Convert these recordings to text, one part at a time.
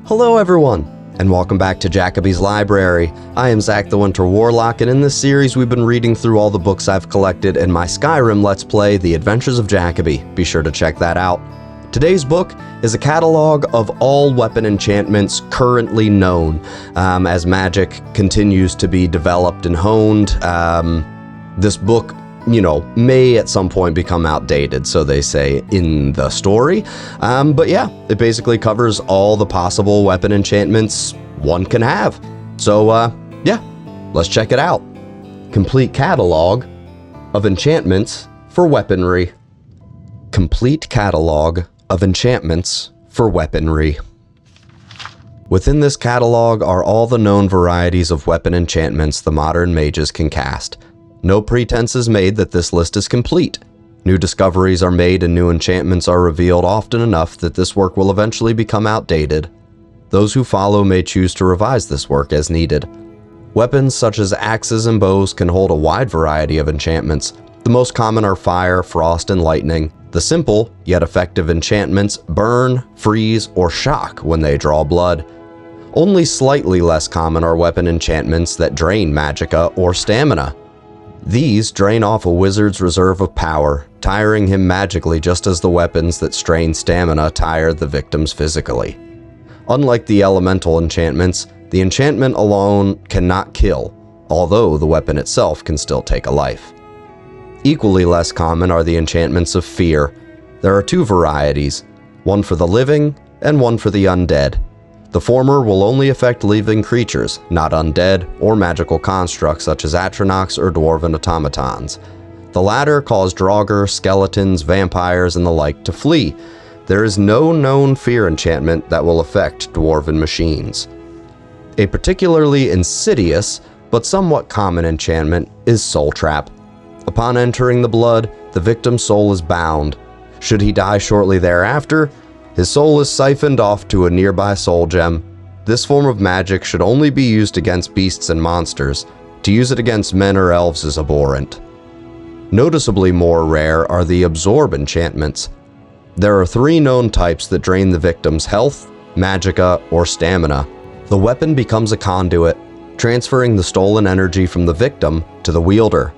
Hello everyone, and welcome back to Jacoby's Library. I am Zach the Winter Warlock, and in this series we've been reading through all the books I've collected in my Skyrim Let's Play, The Adventures of Jacoby. Be sure to check that out. Today's book is a catalog of all weapon enchantments currently known. As magic continues to be developed and honed, this book may at some point become outdated, so they say in the story. But yeah, it basically covers all the possible weapon enchantments one can have. So yeah, let's check it out. Complete Catalogue of Enchantments for Weaponry. Complete Catalogue of Enchantments for Weaponry. Within this catalog are all the known varieties of weapon enchantments the modern mages can cast. No pretense is made that this list is complete. New discoveries are made and new enchantments are revealed often enough that this work will eventually become outdated. Those who follow may choose to revise this work as needed. Weapons such as axes and bows can hold a wide variety of enchantments. The most common are fire, frost, and lightning. The simple, yet effective enchantments burn, freeze, or shock when they draw blood. Only slightly less common are weapon enchantments that drain magicka or stamina. These drain off a wizard's reserve of power, tiring him magically just as the weapons that strain stamina tire the victims physically. Unlike the elemental enchantments, the enchantment alone cannot kill, although the weapon itself can still take a life. Equally less common are the enchantments of fear. There are two varieties, one for the living and one for the undead. The former will only affect living creatures, not undead or magical constructs such as atronachs or dwarven automatons. The latter cause draugr, skeletons, vampires, and the like to flee. There is no known fear enchantment that will affect dwarven machines. A particularly insidious, but somewhat common enchantment is Soul Trap. Upon entering the blood, the victim's soul is bound. Should he die shortly thereafter, his soul is siphoned off to a nearby soul gem. This form of magic should only be used against beasts and monsters. To use it against men or elves is abhorrent. Noticeably more rare are the absorb enchantments. There are three known types that drain the victim's health, magicka, or stamina. The weapon becomes a conduit, transferring the stolen energy from the victim to the wielder.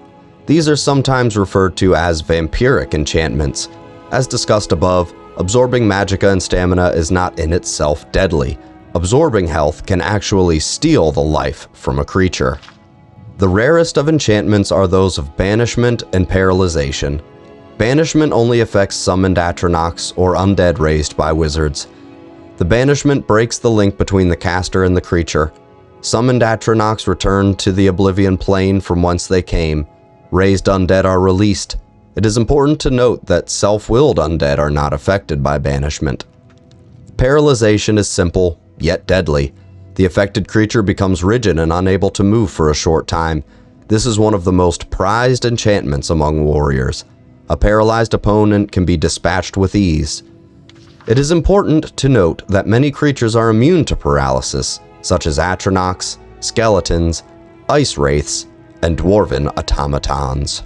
These are sometimes referred to as vampiric enchantments. As discussed above, absorbing magicka and stamina is not in itself deadly. Absorbing health can actually steal the life from a creature. The rarest of enchantments are those of banishment and paralyzation. Banishment only affects summoned atronachs or undead raised by wizards. The banishment breaks the link between the caster and the creature. Summoned atronachs return to the oblivion plane from whence they came. Raised undead are released. It is important to note that self-willed undead are not affected by banishment. Paralyzation is simple, yet deadly. The affected creature becomes rigid and unable to move for a short time. This is one of the most prized enchantments among warriors. A paralyzed opponent can be dispatched with ease. It is important to note that many creatures are immune to paralysis, such as atronachs, skeletons, ice wraiths, and dwarven automatons.